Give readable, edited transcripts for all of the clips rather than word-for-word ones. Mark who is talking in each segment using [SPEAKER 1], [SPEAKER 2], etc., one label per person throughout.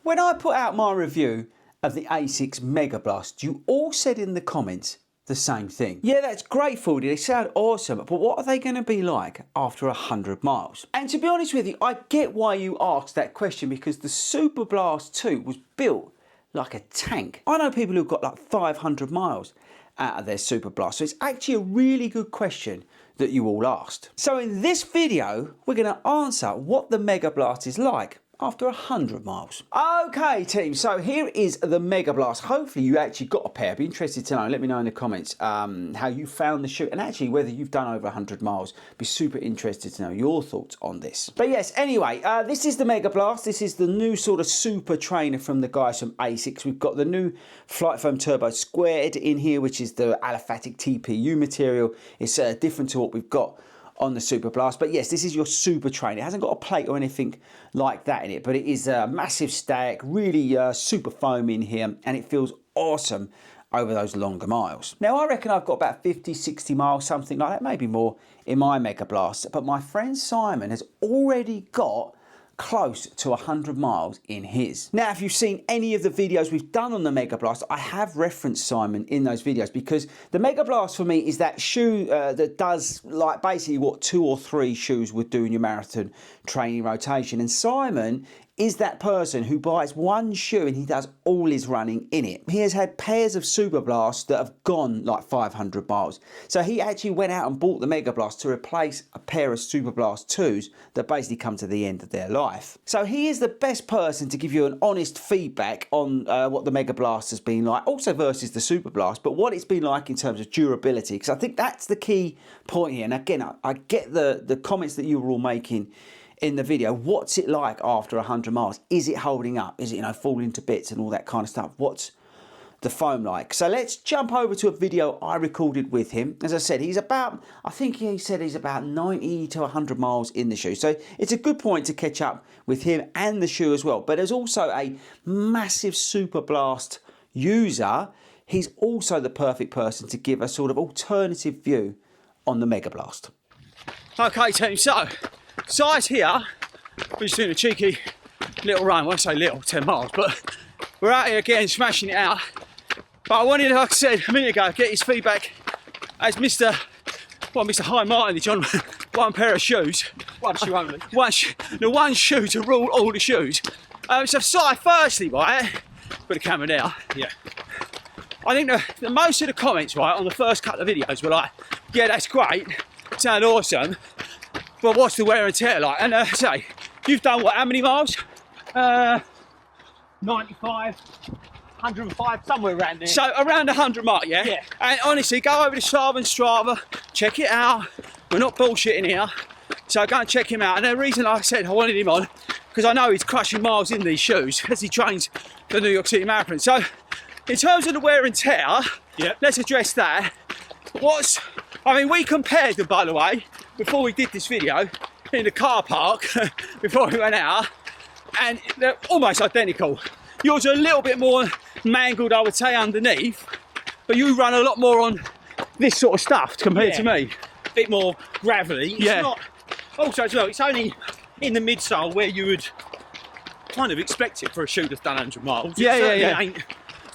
[SPEAKER 1] When I put out my review of the ASICS MEGABLAST, you all said in the comments the same thing. Yeah, that's great, FORDY, they sound awesome, but what are they going to be like after 100 miles? And to be honest with you, I get why you asked that question, because the Superblast 2 was built like a tank. I know people who've got like 500 miles out of their Superblast, so it's actually a really good question that you all asked. So in this video, we're going to answer what the MEGABLAST is like after 100 miles. Okay team, so here is the MEGABLAST. Hopefully you actually got a pair. I'd be interested to know, let me know in the comments how you found the shoe, and actually whether you've done over 100 miles. Be super interested to know your thoughts on this. But yes, anyway, this is the MEGABLAST. This is the new sort of super trainer from the guys from ASICS. We've got the new Flight Foam Turbo Squared in here, which is the aliphatic TPU material. It's different to what we've got on the Superblast, but yes, this is your super trainer. It hasn't got a plate or anything like that in it, but it is a massive stack, really super foam in here, and it feels awesome over those longer miles. Now I reckon I've got about 50, 60 miles, something like that, maybe more, in my MEGABLAST, but my friend Simon has already got close to 100 miles in his. Now, if you've seen any of the videos we've done on the MEGABLAST, I have referenced Simon in those videos, because the MEGABLAST for me is that shoe that does like basically what 2 or 3 shoes would do in your marathon training rotation. And Simon is that person who buys one shoe and he does all his running in it. He has had pairs of Superblasts that have gone like 500 miles. So he actually went out and bought the MEGABLAST to replace a pair of Superblast 2s that basically come to the end of their life. So he is the best person to give you an honest feedback on what the MEGABLAST has been like, also versus the Superblast, but what it's been like in terms of durability, because I think that's the key point here. And again, I get the comments that you were all making in the video. What's it like after 100 miles? Is it holding up? Is it, you know, falling to bits and all that kind of stuff? What's the foam like? So let's jump over to a video I recorded with him. As I said, he's about, I think he said he's about 90 to 100 miles in the shoe. So it's a good point to catch up with him and the shoe as well. But as also a massive Superblast user, he's also the perfect person to give a sort of alternative view on the MEGABLAST. Okay team, so size here, we're just doing a cheeky little run. When I say little, 10 miles, but we're out here again smashing it out. But I wanted, like I said a minute ago, get his feedback as Mr. High Mileage on one pair of shoes.
[SPEAKER 2] One shoe only.
[SPEAKER 1] One shoe to rule all the shoes. So firstly, right, put the camera there.
[SPEAKER 2] Yeah.
[SPEAKER 1] I think the most of the comments, right, on the first couple of videos were like, yeah, that's great, sound awesome, but what's the wear and tear like? And say, you've done what, how many miles?
[SPEAKER 2] 95, 105, somewhere around there.
[SPEAKER 1] So around 100 mark, yeah?
[SPEAKER 2] Yeah.
[SPEAKER 1] And honestly, go over to Strava, check it out. We're not bullshitting here. So go and check him out. And the reason I said I wanted him on, because I know he's crushing miles in these shoes as he trains the New York City Marathon. So in terms of the wear and tear,
[SPEAKER 2] yeah,
[SPEAKER 1] let's address that. I mean, we compared them, by the way, before we did this video, in the car park, before we went out, and they're almost identical. Yours are a little bit more mangled, I would say, underneath, but you run a lot more on this sort of stuff compared to me.
[SPEAKER 2] A bit more gravelly. It's
[SPEAKER 1] yeah.
[SPEAKER 2] Not, also, as well, it's only in the midsole where you would kind of expect it for a shoe that's done 100 miles.
[SPEAKER 1] Yeah,
[SPEAKER 2] it ain't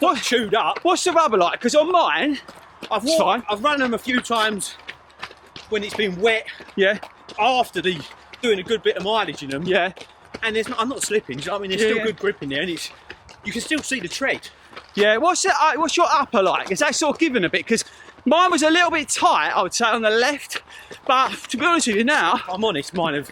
[SPEAKER 2] not chewed up.
[SPEAKER 1] What's the rubber like? Because on mine,
[SPEAKER 2] I've run them a few times when it's been wet.
[SPEAKER 1] Yeah.
[SPEAKER 2] After doing a good bit of mileage in them.
[SPEAKER 1] Yeah.
[SPEAKER 2] And I'm not slipping. I mean, there's still good grip in there, and you can still see the tread.
[SPEAKER 1] Yeah. What's your upper like? Is that sort of giving a bit? Because mine was a little bit tight, I would say, on the left. But to be honest with you now,
[SPEAKER 2] I'm honest, mine have.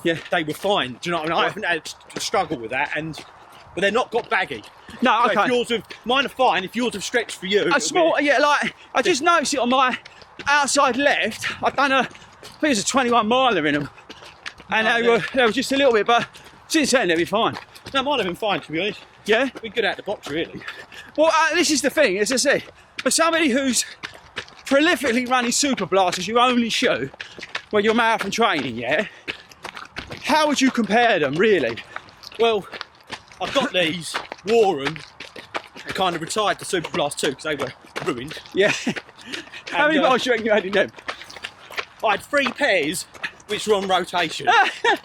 [SPEAKER 2] Yeah, they were fine. Do you know what I mean? I haven't had to struggle with that, but they're not got baggy.
[SPEAKER 1] No, okay.
[SPEAKER 2] So if mine are fine. If yours have stretched for you,
[SPEAKER 1] a small, yeah, like I just noticed it on my outside left. I've done I think it was a 21 miler in them, and they were just a little bit. But since then, they'll be fine.
[SPEAKER 2] No, mine have been fine, to be honest.
[SPEAKER 1] Yeah,
[SPEAKER 2] we're good out the box, really.
[SPEAKER 1] Well, this is the thing, as I say, for somebody who's prolifically running Superblast as your only shoe when you're marathon training, yeah, how would you compare them, really?
[SPEAKER 2] Well, I've got these, wore them, and kind of retired the Superblast 2 because they were ruined.
[SPEAKER 1] Yeah. How many miles do you reckon you had in them?
[SPEAKER 2] I had 3 pairs which were on rotation.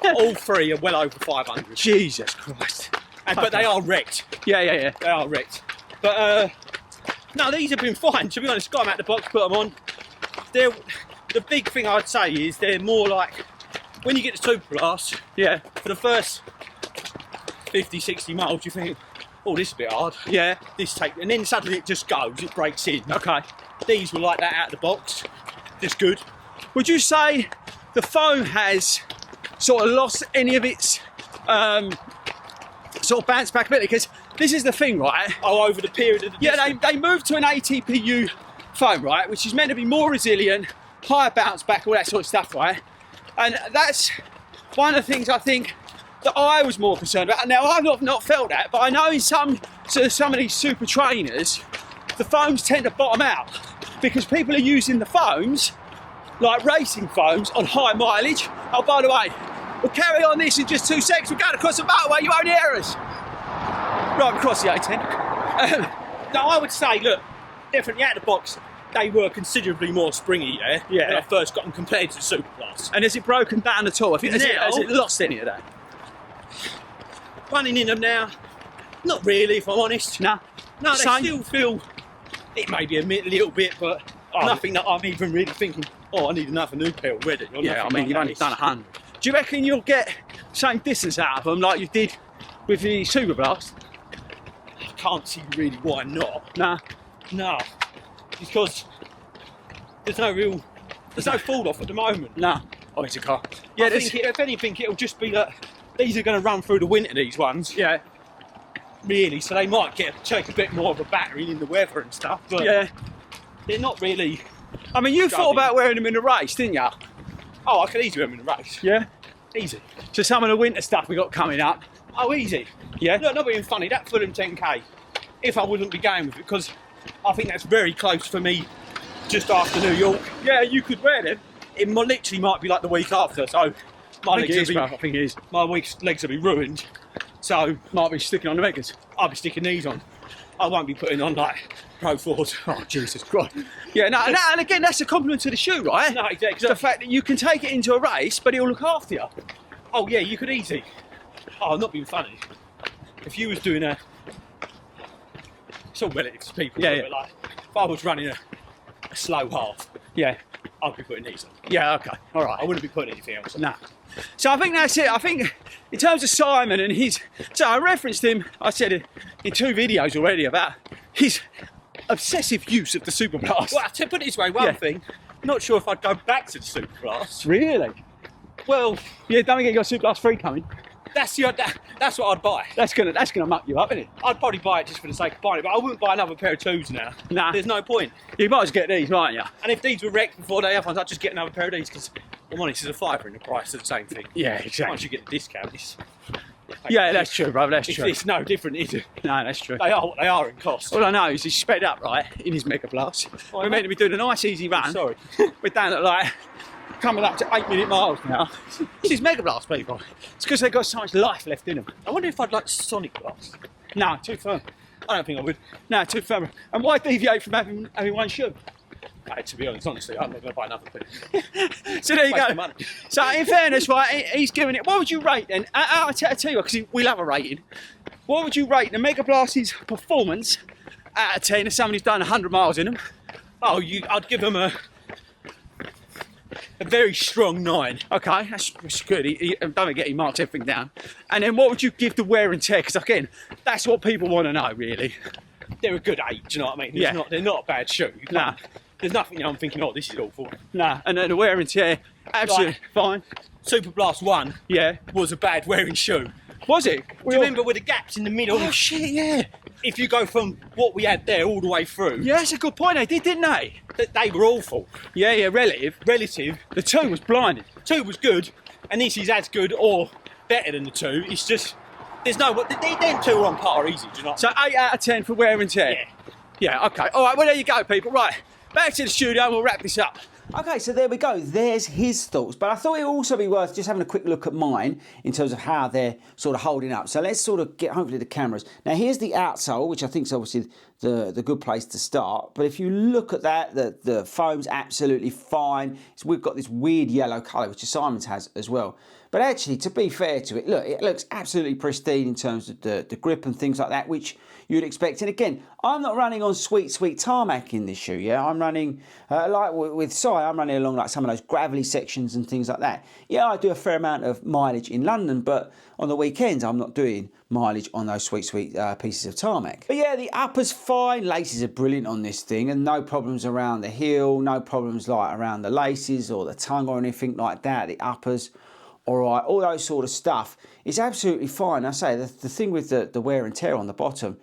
[SPEAKER 2] All 3 are well over 500.
[SPEAKER 1] Jesus Christ.
[SPEAKER 2] But they are wrecked.
[SPEAKER 1] Yeah.
[SPEAKER 2] They are wrecked. But no, these have been fine. To be honest, got them out the box, put them on. The big thing I'd say is they're more like when you get the Superblast.
[SPEAKER 1] Yeah.
[SPEAKER 2] For the first 50, 60 miles, you think, oh, this is a bit hard.
[SPEAKER 1] Yeah.
[SPEAKER 2] And then suddenly it just goes. It breaks in.
[SPEAKER 1] Okay.
[SPEAKER 2] These were like that out of the box. Just good.
[SPEAKER 1] Would you say the foam has sort of lost any of its sort of bounce back ability? Because this is the thing, right?
[SPEAKER 2] Oh, over the period of the
[SPEAKER 1] they moved to an ATPU foam, right, which is meant to be more resilient, higher bounce back, all that sort of stuff, right? And that's one of the things I think that I was more concerned about. Now, I've not felt that, but I know in some of these super trainers, the foams tend to bottom out because people are using the foams, like racing foams, on high mileage. Oh, by the way, we'll carry on this in just 2 seconds. We're going across the motorway, you won't hear us. Right across the A10.
[SPEAKER 2] No, I would say, look, definitely out of the box, they were considerably more springy, when I first got them compared to the Superblast.
[SPEAKER 1] And has it broken down at all? Has it lost any of that?
[SPEAKER 2] Running in them now, not really, if I'm honest.
[SPEAKER 1] No,
[SPEAKER 2] they still feel, it may be a little bit, but nothing that I'm even really thinking, oh, I need another new pair already.
[SPEAKER 1] Yeah, I mean, you've only done 100. Do you reckon you'll get same distance out of them like you did with the Superblast?
[SPEAKER 2] I can't see really why not.
[SPEAKER 1] No,
[SPEAKER 2] because there's no fall off at the moment.
[SPEAKER 1] no. Oh, it's a car. Yeah,
[SPEAKER 2] I think if anything, it'll just be that these are going to run through the winter, these ones.
[SPEAKER 1] Yeah.
[SPEAKER 2] Really, so they might take a bit more of a battering in the weather and stuff, but
[SPEAKER 1] yeah,
[SPEAKER 2] they're not really.
[SPEAKER 1] I mean, you thought about wearing them in a race, didn't you?
[SPEAKER 2] Oh, I could easily wear them in a race.
[SPEAKER 1] Yeah.
[SPEAKER 2] Easy.
[SPEAKER 1] So some of the winter stuff we got coming up.
[SPEAKER 2] Oh, easy.
[SPEAKER 1] Yeah.
[SPEAKER 2] Look, not being funny, that Fulham 10K, if I wouldn't be going with it, because I think that's very close for me just after New York.
[SPEAKER 1] Yeah, you could wear them.
[SPEAKER 2] It literally might be like the week after, so
[SPEAKER 1] I think it is.
[SPEAKER 2] My week's legs will be ruined. So
[SPEAKER 1] might be sticking on the megas.
[SPEAKER 2] I'll be sticking these on. I won't be putting on like Pro Fords.
[SPEAKER 1] Oh, Jesus Christ. Yeah, no, and again, that's a compliment to the shoe, right?
[SPEAKER 2] No, exactly.
[SPEAKER 1] The fact that you can take it into a race, but it'll look after you.
[SPEAKER 2] Oh, yeah, you could easily. Oh, I'm not being funny. If you was doing it's all relative to people.
[SPEAKER 1] Yeah.
[SPEAKER 2] But like, if I was running a slow half,
[SPEAKER 1] yeah,
[SPEAKER 2] I'd be putting these on.
[SPEAKER 1] Yeah, okay, all right.
[SPEAKER 2] I wouldn't be putting anything else on.
[SPEAKER 1] No. So I think that's it. I think in terms of Simon and so I referenced him, I said it in 2 videos already about his obsessive use of the Superblast.
[SPEAKER 2] Well, to put it this way, one thing, not sure if I'd go back to the Superblast.
[SPEAKER 1] Really?
[SPEAKER 2] Well,
[SPEAKER 1] yeah, don't get your Superblast 3 coming.
[SPEAKER 2] That's what I'd buy.
[SPEAKER 1] That's gonna muck you up, isn't it?
[SPEAKER 2] I'd probably buy it just for the sake of buying it, but I wouldn't buy another pair of 2s now.
[SPEAKER 1] Nah.
[SPEAKER 2] There's no point.
[SPEAKER 1] You might as well get these, mightn't you?
[SPEAKER 2] And if these were wrecked before they have ones, I'd just get another pair of these, because I'm honest, there's a fiver in the price of the same thing.
[SPEAKER 1] Yeah, exactly.
[SPEAKER 2] Once you get the discount, it's...
[SPEAKER 1] Yeah, that's true, brother, that's true.
[SPEAKER 2] It's no different, is it?
[SPEAKER 1] No, that's true.
[SPEAKER 2] They are what they are in cost.
[SPEAKER 1] All I know is he's sped up, right, in his Mega Blast. We're meant to be doing a nice easy run.
[SPEAKER 2] Sorry.
[SPEAKER 1] We're down at like, coming up to 8-minute miles now. This is Mega Blast, people. It's because they've got so much life left in them.
[SPEAKER 2] I wonder if I'd like Sonic Blast.
[SPEAKER 1] No, too firm.
[SPEAKER 2] I don't think I would.
[SPEAKER 1] No, too firm. And why deviate from having one shoe?
[SPEAKER 2] To be honest, honestly, I'm not going to buy another thing.
[SPEAKER 1] So there you
[SPEAKER 2] Waste
[SPEAKER 1] go.
[SPEAKER 2] of money.
[SPEAKER 1] So in fairness, right, he's giving it, what would you rate then? I'll tell you what, because we'll have a rating. What would you rate the Mega Blast's performance out of 10 if somebody's done 100 miles in them?
[SPEAKER 2] Oh, I'd give them a very strong 9.
[SPEAKER 1] Okay, that's good. Don't forget he marks everything down. And then what would you give the wear and tear? Because again, that's what people want to know, really.
[SPEAKER 2] They're a good 8, do you know what I mean?
[SPEAKER 1] Yeah.
[SPEAKER 2] They're not a bad shoe.
[SPEAKER 1] Nah.
[SPEAKER 2] There's nothing I'm thinking, oh, this is awful.
[SPEAKER 1] Nah, and then the wear and tear, absolutely fine.
[SPEAKER 2] Superblast 1 was a bad wearing shoe.
[SPEAKER 1] Was it?
[SPEAKER 2] Do you remember with the gaps in the middle?
[SPEAKER 1] Oh shit, yeah.
[SPEAKER 2] If you go from what we had there all the way through,
[SPEAKER 1] Yeah, that's a good point. They did, didn't they?
[SPEAKER 2] they were awful.
[SPEAKER 1] Yeah, relative.
[SPEAKER 2] Relative.
[SPEAKER 1] The 2 was blinding.
[SPEAKER 2] 2 was good, and this is as good or better than the 2. It's just, there's no, them 2 are on par easy, do you know?
[SPEAKER 1] So 8 out of 10 for wear and tear?
[SPEAKER 2] Yeah.
[SPEAKER 1] Yeah, okay. All right, well, there you go, people. Right, back to the studio and we'll wrap this up. Okay, so there we go. There's his thoughts. But I thought it would also be worth just having a quick look at mine in terms of how they're sort of holding up. So let's sort of get, hopefully, the cameras. Now, here's the outsole, which I think is obviously the good place to start. But if you look at that, the foam's absolutely fine. We've got this weird yellow colour, which Simon's has as well. But actually, to be fair to it, look, it looks absolutely pristine in terms of the grip and things like that, which you'd expect. And again, I'm not running on sweet tarmac in this shoe, yeah? I'm running, like with Si, I'm running along like some of those gravelly sections and things like that. Yeah, I do a fair amount of mileage in London, but on the weekends, I'm not doing mileage on those sweet pieces of tarmac. But yeah, the upper's fine. Laces are brilliant on this thing, and no problems around the heel, no problems like around the laces or the tongue or anything like that. The uppers, all right, all those sort of stuff is absolutely fine. I say the thing with the wear and tear on the bottom,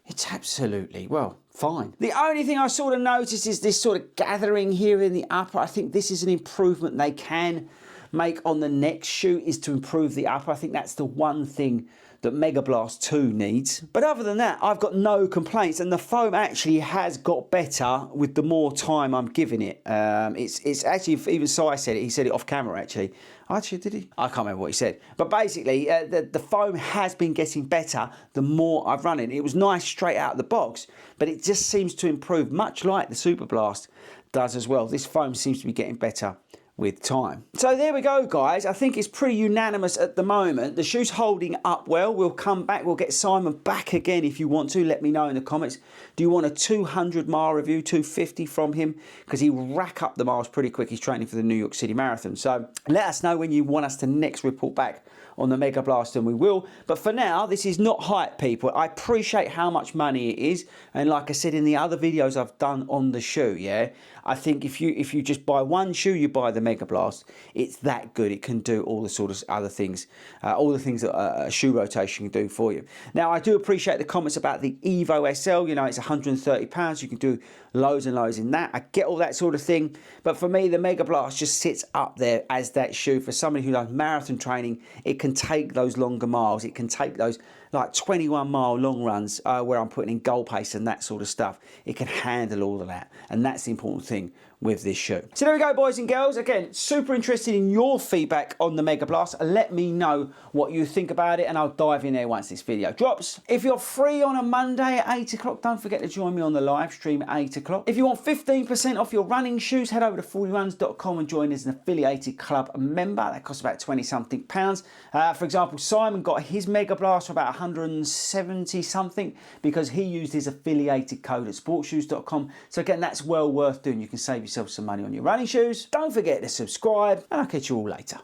[SPEAKER 1] it's absolutely, well, fine. The only thing I sort of noticed is this sort of gathering here in the upper. I think this is an improvement they can make on the next shoe, is to improve the upper. I think that's the one thing that Megablast 2 needs. But other than that, I've got no complaints, and the foam actually has got better with the more time I'm giving it. It's actually, even Si said it, he said it off camera actually. Actually, did he? I can't remember what he said. But basically, the foam has been getting better the more I've run it. It was nice straight out of the box, but it just seems to improve, much like the Superblast does as well. This foam seems to be getting better with time. So there we go, guys. I think it's pretty unanimous at the moment. The shoe's holding up well. We'll come back. We'll get Simon back again if you want to. Let me know in the comments. Do you want a 200 mile review, 250 from him? Because he will rack up the miles pretty quick. He's training for the New York City Marathon. So let us know when you want us to next report back on the Megablast, and we will. But for now, this is not hype, people. I appreciate how much money it is, and like I said in the other videos I've done on the shoe, yeah, I think if you just buy one shoe, you buy the Megablast. It's that good. It can do all the sort of other things, all the things that a shoe rotation can do for you. Now, I do appreciate the comments about the Evo SL. You know, it's £130. You can do loads and loads in that. I get all that sort of thing. But for me, the Megablast just sits up there as that shoe. For somebody who does marathon training, it can take those longer miles. It can take those like 21-mile long runs where I'm putting in goal pace and that sort of stuff. It can handle all of that. And that's the important thing with this shoe. So there we go, boys and girls. Again, super interested in your feedback on the Megablast. Let me know what you think about it, and I'll dive in there once this video drops. If you're free on a Monday at 8 o'clock, don't forget to join me on the live stream at 8 o'clock. If you want 15% off your running shoes, head over to fordyruns.com and join as an affiliated club member. That costs about 20-something pounds. For example, Simon got his Megablast for about 170 something because he used his affiliated code at sportshoes.com. So again, that's well worth doing. You can save yourself some money on your running shoes. Don't forget to subscribe, and I'll catch you all later.